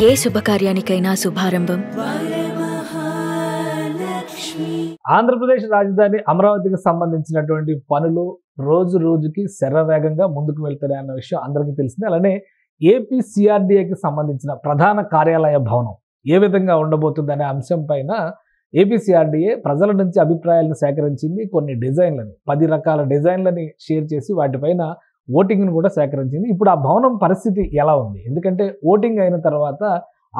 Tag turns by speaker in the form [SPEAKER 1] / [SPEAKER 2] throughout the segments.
[SPEAKER 1] ఏ శుభకార్యానికైనా శుభారంభం.
[SPEAKER 2] ఆంధ్రప్రదేశ్ రాజధాని అమరావతికి సంబంధించినటువంటి పనులు రోజు రోజుకి శరవేగంగా ముందుకు వెళ్తున్నాయి అన్న విషయం అందరికీ తెలిసిందే. అలానే ఏపీ సిఆర్డీఏకి సంబంధించిన ప్రధాన కార్యాలయ భవనం ఏ విధంగా ఉండబోతుందనే అంశం పైన ఏపీ సిఆర్డీఏ ప్రజల నుంచి అభిప్రాయాలను సేకరించింది. కొన్ని డిజైన్లని 10 రకాల డిజైన్లని షేర్ చేసి వాటిపైన ఓటింగ్ను కూడా సేకరించింది. ఇప్పుడు ఆ భవనం పరిస్థితి ఎలా ఉంది? ఎందుకంటే ఓటింగ్ అయిన తర్వాత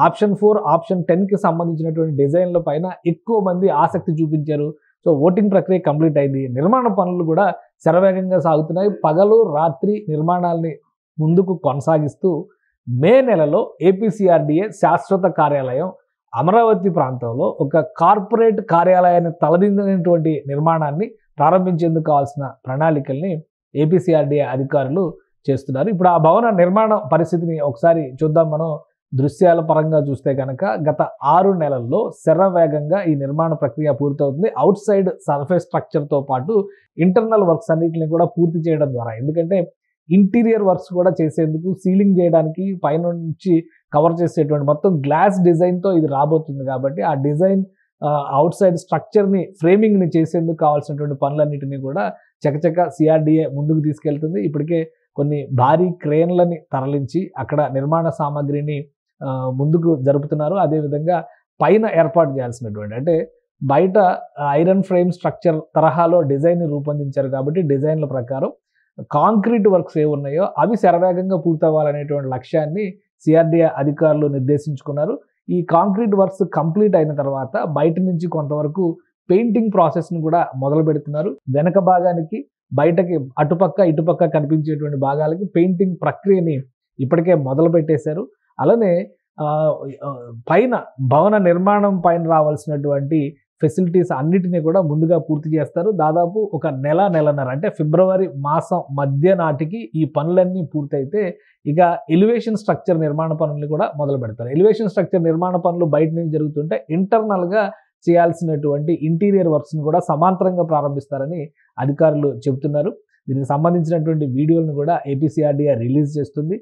[SPEAKER 2] ఆప్షన్ 4, ఆప్షన్ 10కి సంబంధించినటువంటి డిజైన్ల పైన ఎక్కువ మంది ఆసక్తి చూపించారు. సో ఓటింగ్ ప్రక్రియ కంప్లీట్ అయింది. నిర్మాణ పనులు కూడా శరవేగంగా సాగుతున్నాయి. పగలు రాత్రి నిర్మాణాలని ముందుకు కొనసాగిస్తూ మే నెలలో ఏపీసీఆర్డీఏ శాశ్వత కార్యాలయం అమరావతి ప్రాంతంలో ఒక కార్పొరేట్ కార్యాలయాన్ని తలదించినటువంటి నిర్మాణాన్ని ప్రారంభించేందుకు కావాల్సిన ప్రణాళికల్ని ఏపీసీఆర్డీఏ అధికారులు చేస్తున్నారు. ఇప్పుడు ఆ భవన నిర్మాణ పరిస్థితిని ఒకసారి చూద్దాం. మనం దృశ్యాల పరంగా చూస్తే కనుక గత 6 నెలల్లో శరవేగంగా ఈ నిర్మాణ ప్రక్రియ పూర్తవుతుంది. అవుట్ సైడ్ సర్ఫేస్ స్ట్రక్చర్తో పాటు ఇంటర్నల్ వర్క్స్ అన్నింటిని కూడా పూర్తి చేయడం ద్వారా, ఎందుకంటే ఇంటీరియర్ వర్క్స్ కూడా చేసేందుకు సీలింగ్ చేయడానికి పైన నుంచి కవర్ చేసేటువంటి మొత్తం గ్లాస్ డిజైన్తో ఇది రాబోతుంది. కాబట్టి ఆ డిజైన్ అవుట్ సైడ్ స్ట్రక్చర్ని ఫ్రేమింగ్ని చేసేందుకు కావాల్సినటువంటి పనులన్నింటినీ కూడా చకచక సిఆర్డీఏ ముందుకు తీసుకెళ్తుంది. ఇప్పటికే కొన్ని భారీ క్రేన్లని తరలించి అక్కడ నిర్మాణ సామాగ్రిని ముందుకు జరుపుతున్నారు. అదేవిధంగా పైన ఏర్పాటు చేయాల్సినటువంటి, అంటే బయట ఐరన్ ఫ్రేమ్ స్ట్రక్చర్ తరహాలో డిజైన్ని రూపొందించారు. కాబట్టి డిజైన్ల ప్రకారం కాంక్రీట్ వర్క్స్ ఏ ఉన్నాయో అవి శరవేగంగా పూర్తవ్వాలనేటువంటి లక్ష్యాన్ని సిఆర్డీఏ అధికారులు నిర్దేశించుకున్నారు. ఈ కాంక్రీట్ వర్క్స్ కంప్లీట్ అయిన తర్వాత బయట నుంచి కొంతవరకు పెయింటింగ్ ప్రాసెస్ని కూడా మొదలు పెడుతున్నారు. వెనక భాగానికి బయటకి అటుపక్క ఇటుపక్క కనిపించేటువంటి భాగాలకి పెయింటింగ్ ప్రక్రియని ఇప్పటికే మొదలు పెట్టేశారు. అలానే పైన భవన నిర్మాణం పైన రావాల్సినటువంటి ఫెసిలిటీస్ అన్నిటినీ కూడా ముందుగా పూర్తి చేస్తారు. దాదాపు ఒక నెలన్నర, అంటే ఫిబ్రవరి మాసం మధ్య నాటికి ఈ పనులన్నీ పూర్తయితే ఇక ఎలివేషన్ స్ట్రక్చర్ నిర్మాణ పనులు కూడా మొదలు పెడతారు. ఎలివేషన్ స్ట్రక్చర్ నిర్మాణ పనులు బయట నుంచి జరుగుతుంటే ఇంటర్నల్గా చేయాల్సినటువంటి ఇంటీరియర్ వర్క్స్ని కూడా సమాంతరంగా ప్రారంభిస్తారని అధికారులు చెబుతున్నారు. దీనికి సంబంధించినటువంటి వీడియోలను కూడా ఏపీసీఆర్డీఏ రిలీజ్ చేస్తుంది.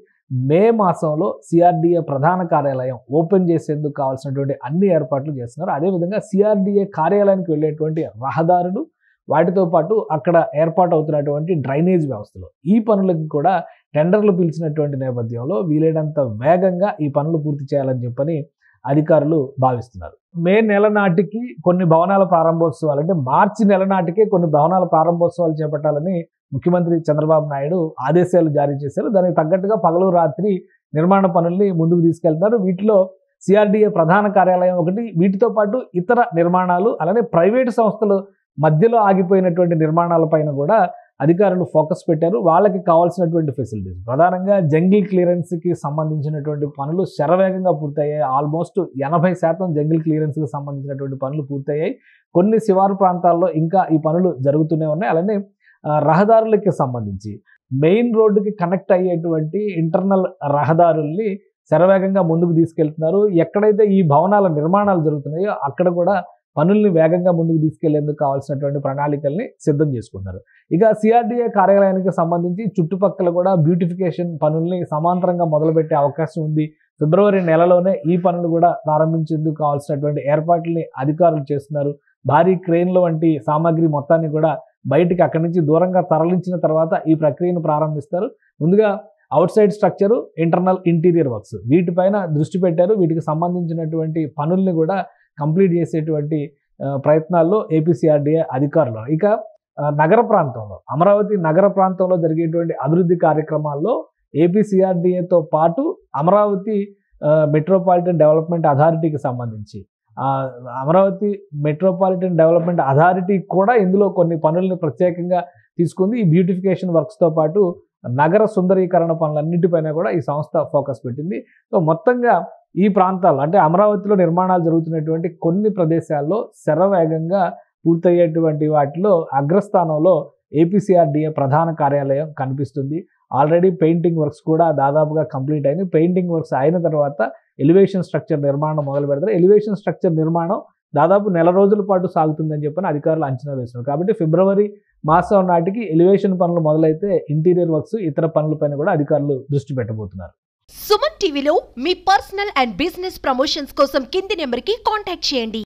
[SPEAKER 2] మే మాసంలో సిఆర్డీఏ ప్రధాన కార్యాలయం ఓపెన్ చేసేందుకు కావాల్సినటువంటి అన్ని ఏర్పాట్లు చేస్తున్నారు. అదేవిధంగా సిఆర్డీఏ కార్యాలయానికి వెళ్ళేటువంటి రహదారులు, వాటితో పాటు అక్కడ ఏర్పాటు అవుతున్నటువంటి డ్రైనేజ్ వ్యవస్థలు, ఈ పనులకు కూడా టెండర్లు పిలిచినటువంటి నేపథ్యంలో వీలైనంత వేగంగా ఈ పనులు పూర్తి చేయాలని చెప్పని అధికారులు భావిస్తున్నారు. మే నెల నాటికి కొన్ని భవనాల ప్రారంభోత్సవాలు, అంటే మార్చి నెల నాటికే కొన్ని భవనాల ప్రారంభోత్సవాలు చేపట్టాలని ముఖ్యమంత్రి చంద్రబాబు నాయుడు ఆదేశాలు జారీ చేశారు. దానికి తగ్గట్టుగా పగలు రాత్రి నిర్మాణ పనుల్ని ముందుకు తీసుకెళ్తున్నారు. వీటిలో సిఆర్డీఏ ప్రధాన కార్యాలయం ఒకటి, వీటితో పాటు ఇతర నిర్మాణాలు, అలానే ప్రైవేటు సంస్థలు మధ్యలో ఆగిపోయినటువంటి నిర్మాణాలపైన కూడా అధికారులు ఫోకస్ పెట్టారు. వాళ్ళకి కావాల్సినటువంటి ఫెసిలిటీస్, ప్రధానంగా జంగిల్ క్లియరెన్స్కి సంబంధించినటువంటి పనులు శరవేగంగా పూర్తయ్యాయి. ఆల్మోస్ట్ 80% జంగిల్ క్లియరెన్స్కి సంబంధించినటువంటి పనులు పూర్తయ్యాయి. కొన్ని శివారు ప్రాంతాల్లో ఇంకా ఈ పనులు జరుగుతూనే ఉన్నాయి. అలానే రహదారులకి సంబంధించి మెయిన్ రోడ్డుకి కనెక్ట్ అయ్యేటువంటి ఇంటర్నల్ రహదారుల్ని శరవేగంగా ముందుకు తీసుకెళ్తున్నారు. ఎక్కడైతే ఈ భవనాల నిర్మాణాలు జరుగుతున్నాయో అక్కడ కూడా పనుల్ని వేగంగా ముందుకు తీసుకెళ్లేందుకు కావాల్సినటువంటి ప్రణాళికల్ని సిద్ధం చేసుకుంటున్నారు. ఇక సిఆర్డీఏ కార్యాలయానికి సంబంధించి చుట్టుపక్కల కూడా బ్యూటిఫికేషన్ పనుల్ని సమాంతరంగా మొదలుపెట్టే అవకాశం ఉంది. ఫిబ్రవరి నెలలోనే ఈ పనులు కూడా ప్రారంభించేందుకు కావాల్సినటువంటి ఏర్పాట్లని అధికారులు చేస్తున్నారు. భారీ క్రేన్లు వంటి సామాగ్రి మొత్తాన్ని కూడా బయటికి అక్కడి నుంచి దూరంగా తరలించిన తర్వాత ఈ ప్రక్రియను ప్రారంభిస్తారు. ముందుగా out side structure, interior works, వీటిపైన దృష్టి పెట్టారు. వీటికి సంబంధించినటువంటి పనుల్ని కూడా కంప్లీట్ చేసేటువంటి ప్రయత్నాల్లో ఏపీసీఆర్డీఏ అధికారులు. ఇక నగర ప్రాంతంలో, అమరావతి నగర ప్రాంతంలో జరిగేటువంటి అభివృద్ధి కార్యక్రమాల్లో ఏపీసీఆర్డీఏతో పాటు అమరావతి మెట్రోపాలిటన్ డెవలప్మెంట్ అథారిటీకి సంబంధించి అమరావతి మెట్రోపాలిటన్ డెవలప్మెంట్ అథారిటీ కూడా ఇందులో కొన్ని పనులను ప్రత్యేకంగా తీసుకుంది. ఈ బ్యూటిఫికేషన్ వర్క్స్తో పాటు నగర సుందరీకరణ పనులన్నింటిపైన కూడా ఈ సంస్థ ఫోకస్ పెట్టింది. సో మొత్తంగా ఈ ప్రాంతాల్లో, అంటే అమరావతిలో నిర్మాణాలు జరుగుతున్నటువంటి కొన్ని ప్రదేశాల్లో శరవేగంగా పూర్తయ్యేటువంటి వాటిలో అగ్రస్థానంలో ఏపీసీఆర్డీఏ ప్రధాన కార్యాలయం కనిపిస్తుంది. ఆల్రెడీ పెయింటింగ్ వర్క్స్ కూడా దాదాపుగా కంప్లీట్ అయింది. పెయింటింగ్ వర్క్స్ అయిన తర్వాత ఎలివేషన్ స్ట్రక్చర్ నిర్మాణం మొదలు పెడతారు. ఎలివేషన్ స్ట్రక్చర్ నిర్మాణం దాదాపు నెల రోజుల పాటు సాగుతుందని చెప్పని అధికారులు అంచనా వేస్తున్నారు. కాబట్టి ఫిబ్రవరి మాసం నాటికి ఎలివేషన్ పనులు మొదలైతే ఇంటీరియర్ వర్క్స్, ఇతర పనులపైన కూడా అధికారులు దృష్టి పెట్టబోతున్నారు.
[SPEAKER 3] సుమన్ టీవీలో మీ పర్సనల్ అండ్ బిజినెస్ ప్రమోషన్స్ కోసం కింది నెంబర్కి కాంటాక్ట్ చేయండి.